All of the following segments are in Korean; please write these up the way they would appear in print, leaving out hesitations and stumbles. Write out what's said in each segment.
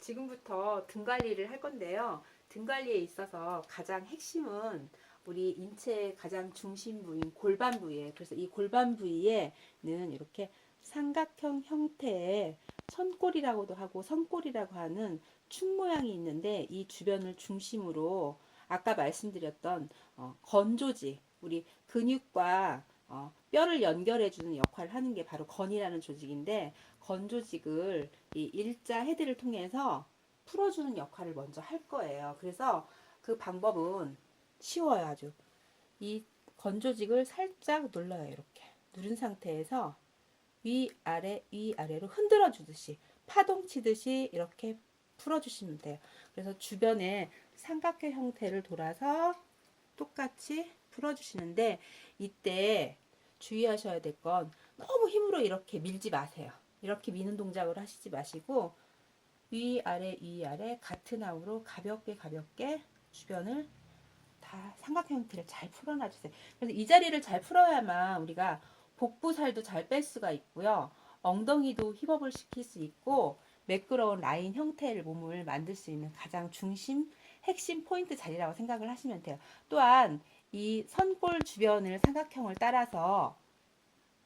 지금부터 등 관리를 할 건데요. 등 관리에 있어서 가장 핵심은 우리 인체의 가장 중심 부위인 골반 부위예요. 그래서 이 골반 부위에는 이렇게 삼각형 형태의 선골이라고도 하고 선골이라고 하는 축 모양이 있는데, 이 주변을 중심으로 아까 말씀드렸던 건조직, 우리 근육과 뼈를 연결해주는 역할을 하는 게 바로 건이라는 조직인데, 건조직을 이 일자 헤드를 통해서 풀어주는 역할을 먼저 할 거예요. 그래서 그 방법은 쉬워요, 아주. 이 건조직을 살짝 눌러요. 이렇게 누른 상태에서 위아래 위아래로 흔들어 주듯이, 파동 치듯이 이렇게 풀어주시면 돼요. 그래서 주변에 삼각형 형태를 돌아서 똑같이 풀어주시는데, 이때 주의하셔야 될 건 너무 힘으로 이렇게 밀지 마세요. 이렇게 미는 동작으로 하시지 마시고, 위아래 위아래 같은 압으로 가볍게 가볍게 주변을 다 삼각형 형태를 잘 풀어놔 주세요. 그래서 이 자리를 잘 풀어야만 우리가 복부살도 잘 뺄 수가 있고요. 엉덩이도 힙업을 시킬 수 있고, 매끄러운 라인 형태를 몸을 만들 수 있는 가장 중심, 핵심 포인트 자리라고 생각을 하시면 돼요. 또한 이 선골 주변을 삼각형을 따라서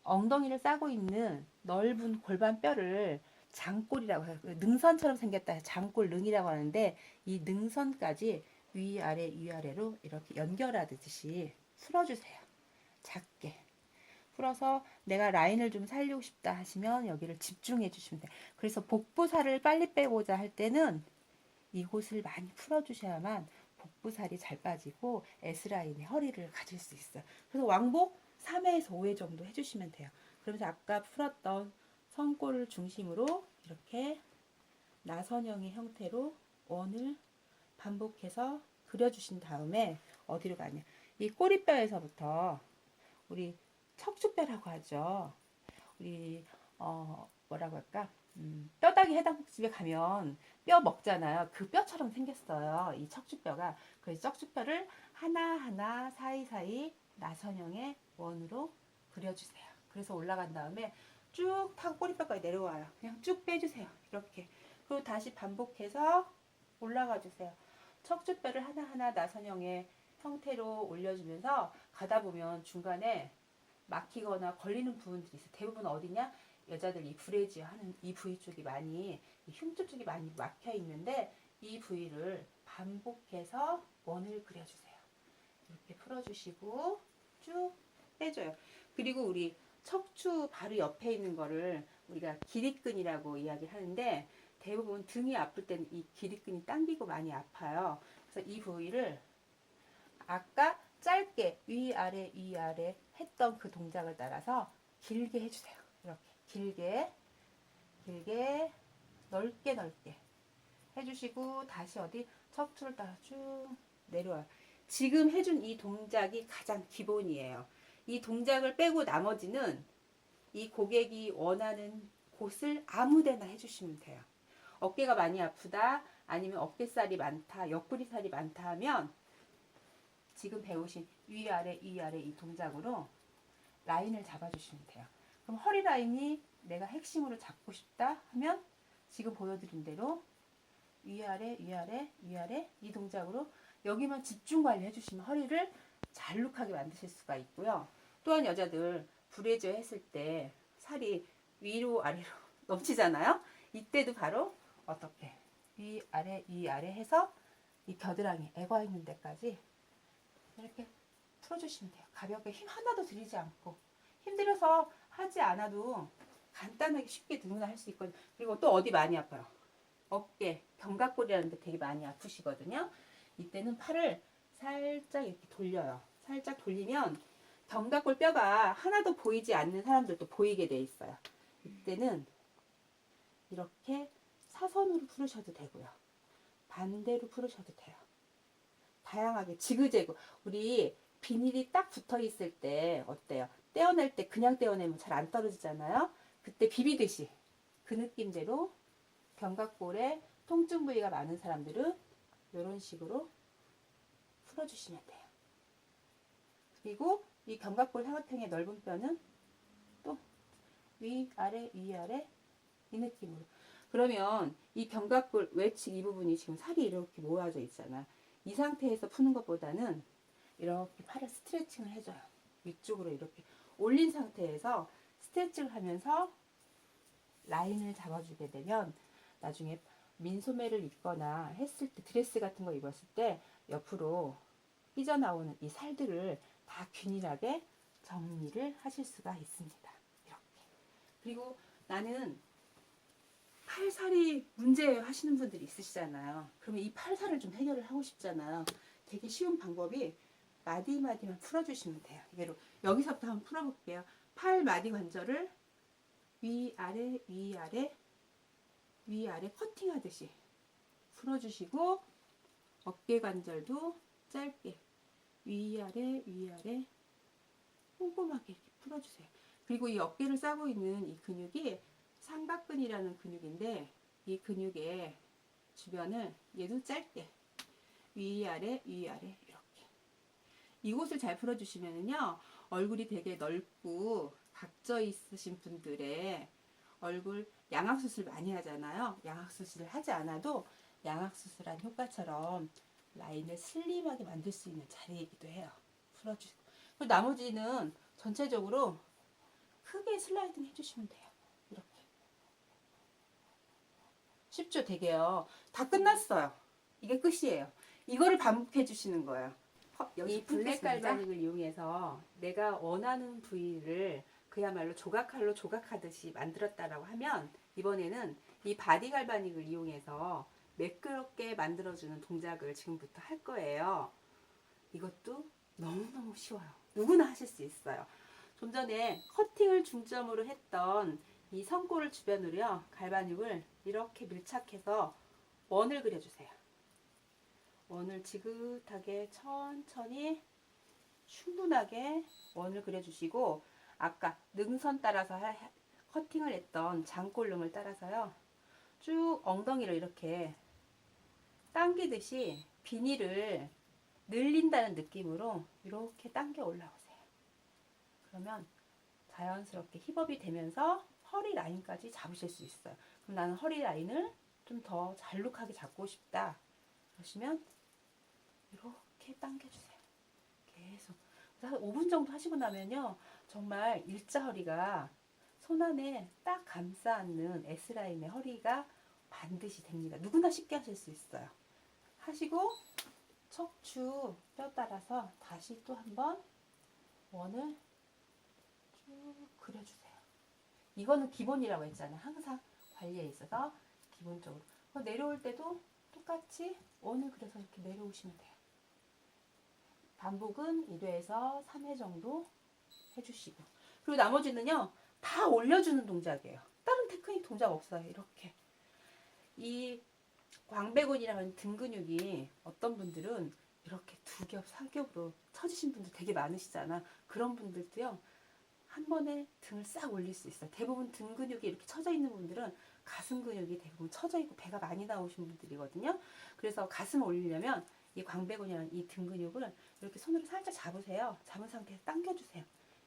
엉덩이를 싸고 있는 넓은 골반뼈를 장골이라고 해요. 능선처럼 생겼다 해서 장골능이라고 하는데, 이 능선까지 위아래 위아래로 이렇게 연결하듯이 풀어주세요. 작게 풀어서 내가 라인을 좀 살리고 싶다 하시면 여기를 집중해 주시면 돼요. 그래서 복부살을 빨리 빼고자 할 때는 이곳을 많이 풀어주셔야만 복부살이 잘 빠지고 S라인의 허리를 가질 수 있어요. 그래서 왕복 3회에서 5회 정도 해주시면 돼요. 그러면서 아까 풀었던 선골을 중심으로 이렇게 나선형의 형태로 원을 반복해서 그려주신 다음에 어디로 가냐, 이 꼬리뼈에서부터 우리 척추뼈라고 하죠. 우리 뭐라고 할까, 뼈다귀 해장국집에 가면 뼈 먹잖아요. 그 뼈처럼 생겼어요, 이 척추뼈가. 그래서 척추뼈를 하나하나 사이사이 나선형의 원으로 그려주세요. 그래서 올라간 다음에 쭉 타고 꼬리뼈까지 내려와요. 그냥 쭉 빼주세요. 이렇게. 그리고 다시 반복해서 올라가 주세요. 척추뼈를 하나하나 나선형의 형태로 올려주면서 가다 보면 중간에 막히거나 걸리는 부분들이 있어요. 대부분 어디냐? 여자들 이 브래지어 하는 이 부위 쪽이 많이, 이 흉추 쪽이 많이 막혀 있는데, 이 부위를 반복해서 원을 그려주세요. 이렇게 풀어주시고 쭉 빼줘요. 그리고 우리 척추 바로 옆에 있는 거를 우리가 기립근이라고 이야기를 하는데, 대부분 등이 아플 때는 이 기립근이 당기고 많이 아파요. 그래서 이 부위를 아까 짧게 위아래 위아래 했던 그 동작을 따라서 길게 해주세요. 이렇게 길게 길게 넓게 넓게 해주시고, 다시 어디 척추를 따라 쭉 내려와요. 지금 해준 이 동작이 가장 기본이에요. 이 동작을 빼고 나머지는 이 고객이 원하는 곳을 아무데나 해주시면 돼요. 어깨가 많이 아프다, 아니면 어깨살이 많다, 옆구리살이 많다 하면 지금 배우신 위아래 위아래 이 동작으로 라인을 잡아주시면 돼요. 그럼 허리 라인이 내가 핵심으로 잡고 싶다 하면 지금 보여드린 대로 위아래 위아래 위아래 이 동작으로 여기만 집중 관리 해주시면 허리를 잘룩하게 만드실 수가 있고요. 또한 여자들 브래지어 했을 때 살이 위로 아래로 넘치잖아요. 이때도 바로 어떻게 위아래 위아래 해서 이 겨드랑이 애과 있는 데까지 이렇게 풀어주시면 돼요. 가볍게 힘 하나도 들이지 않고, 힘들어서 하지 않아도 간단하게 쉽게 누구나 할 수 있거든요. 그리고 또 어디 많이 아파요? 어깨, 견갑골이라는 데 되게 많이 아프시거든요. 이때는 팔을 살짝 이렇게 돌려요. 살짝 돌리면 견갑골 뼈가 하나도 보이지 않는 사람들도 보이게 돼 있어요. 이때는 이렇게 사선으로 풀으셔도 되고요. 반대로 풀으셔도 돼요. 다양하게 지그재그. 우리 비닐이 딱 붙어 있을 때 어때요? 떼어낼 때 그냥 떼어내면 잘 안 떨어지잖아요. 그때 비비듯이 그 느낌대로 견갑골에 통증 부위가 많은 사람들은 이런 식으로 풀어주시면 돼요. 그리고 이 견갑골 삼각형의 넓은 뼈는 또 위아래 위아래 이 느낌으로. 그러면 이 견갑골 외측 이 부분이 지금 살이 이렇게 모아져 있잖아. 이 상태에서 푸는 것보다는 이렇게 팔을 스트레칭을 해줘요. 위쪽으로 이렇게 올린 상태에서 스트레칭을 하면서 라인을 잡아주게 되면 나중에 민소매를 입거나 했을 때 드레스 같은 거 입었을 때 옆으로 삐져나오는 이 살들을 다 균일하게 정리를 하실 수가 있습니다. 이렇게. 그리고 나는 팔살이 문제예요 하시는 분들이 있으시잖아요. 그러면 이 팔살을 좀 해결을 하고 싶잖아요. 되게 쉬운 방법이 마디마디만 풀어주시면 돼요. 예로 여기서부터 한번 풀어볼게요. 팔 마디 관절을 위아래 위아래 위아래 커팅하듯이 풀어주시고 어깨 관절도 짧게 위아래 위아래 꼼꼼하게 이렇게 풀어주세요. 그리고 이 어깨를 싸고 있는 이 근육이 삼각근이라는 근육인데 이 근육의 주변을 얘도 짧게 위아래 위아래 이렇게 이곳을 잘 풀어주시면요 얼굴이 되게 넓고 각져 있으신 분들의 얼굴 양악수술 많이 하잖아요. 양악수술을 하지 않아도 양악수술한 효과처럼 라인을 슬림하게 만들 수 있는 자리이기도 해요. 풀어주시고 그리고 나머지는 전체적으로 크게 슬라이딩 해주시면 돼요. 이렇게 쉽죠? 되게요. 다 끝났어요. 이게 끝이에요. 이거를 반복해 주시는 거예요. 이 블랙 갈바닉을 이용해서 내가 원하는 부위를 그야말로 조각칼로 조각하듯이 만들었다라고 하면 이번에는 이 바디 갈바닉을 이용해서 매끄럽게 만들어주는 동작을 지금부터 할 거예요. 이것도 너무너무 쉬워요. 누구나 하실 수 있어요. 좀 전에 커팅을 중점으로 했던 이 성골을 주변으로요. 갈바닉을 이렇게 밀착해서 원을 그려주세요. 원을 지긋하게 천천히 충분하게 원을 그려주시고 아까 능선 따라서 커팅을 했던 장골름을 따라서요. 쭉 엉덩이를 이렇게 당기듯이 비닐을 늘린다는 느낌으로 이렇게 당겨 올라오세요. 그러면 자연스럽게 힙업이 되면서 허리 라인까지 잡으실 수 있어요. 그럼 나는 허리 라인을 좀 더 잘록하게 잡고 싶다. 그러시면 이렇게 당겨주세요. 계속. 한 5분 정도 하시고 나면요. 정말 일자 허리가 손 안에 딱 감싸 안는 S라인의 허리가 반드시 됩니다. 누구나 쉽게 하실 수 있어요. 하시고 척추 뼈 따라서 다시 또 한번 원을 쭉 그려주세요. 이거는 기본이라고 했잖아요. 항상 관리에 있어서 기본적으로. 내려올 때도 똑같이 원을 그려서 이렇게 내려오시면 돼요. 반복은 1회에서 3회 정도 해주시고 그리고 나머지는요 다 올려주는 동작이에요. 다른 테크닉 동작 없어요. 이렇게 이 광배근이라는 등 근육이 어떤 분들은 이렇게 2겹, 3겹으로 처지신 분들 되게 많으시잖아. 그런 분들도요 한 번에 등을 싹 올릴 수 있어요. 대부분 등 근육이 이렇게 처져 있는 분들은 가슴 근육이 대부분 처져 있고 배가 많이 나오신 분들이거든요. 그래서 가슴을 올리려면 이 광배근이라는 이 등 근육을 이렇게 손으로 살짝 잡으세요. 잡은 상태에서 당겨주세요.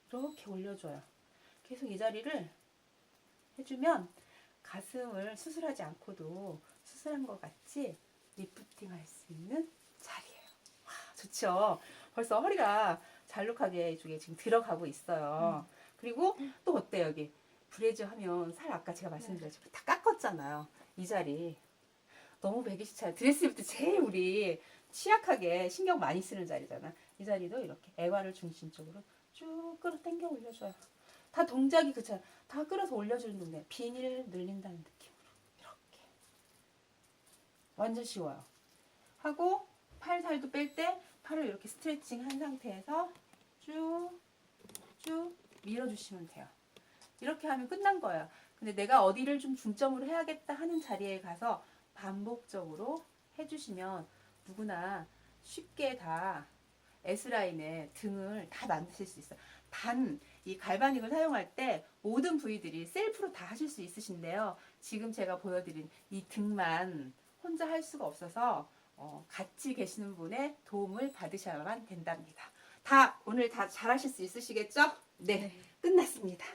이렇게 올려줘요. 계속 이 자리를 해주면 가슴을 수술하지 않고도 수술한 것 같이 리프팅 할 수 있는 자리예요. 와, 좋죠? 벌써 허리가 잘록하게 이쪽에 지금 들어가고 있어요. 그리고 또 어때요? 여기 브래즈 하면 살 아까 제가 말씀드렸지만 다 깎았잖아요. 이 자리. 너무 배기 싫잖아요. 드레스 입을 때 제일 우리 취약하게 신경 많이 쓰는 자리잖아. 이 자리도 이렇게 애관을 중심적으로 쭉 끌어 당겨 올려줘요. 다 동작이 그렇잖아. 다 끌어서 올려주는 동작. 비닐을 늘린다는 느낌으로 이렇게. 완전 쉬워요. 하고 팔살도 뺄 때 팔을 이렇게 스트레칭 한 상태에서 쭉 밀어주시면 돼요. 이렇게 하면 끝난 거예요. 근데 내가 어디를 좀 중점으로 해야겠다 하는 자리에 가서 반복적으로 해주시면 누구나 쉽게 다 S라인의 등을 다 만드실 수 있어요. 단 이 갈바닉을 사용할 때 모든 부위들이 셀프로 다 하실 수 있으신데요. 지금 제가 보여드린 이 등만 혼자 할 수가 없어서 같이 계시는 분의 도움을 받으셔야만 된답니다. 오늘 다 잘하실 수 있으시겠죠? 네. 끝났습니다.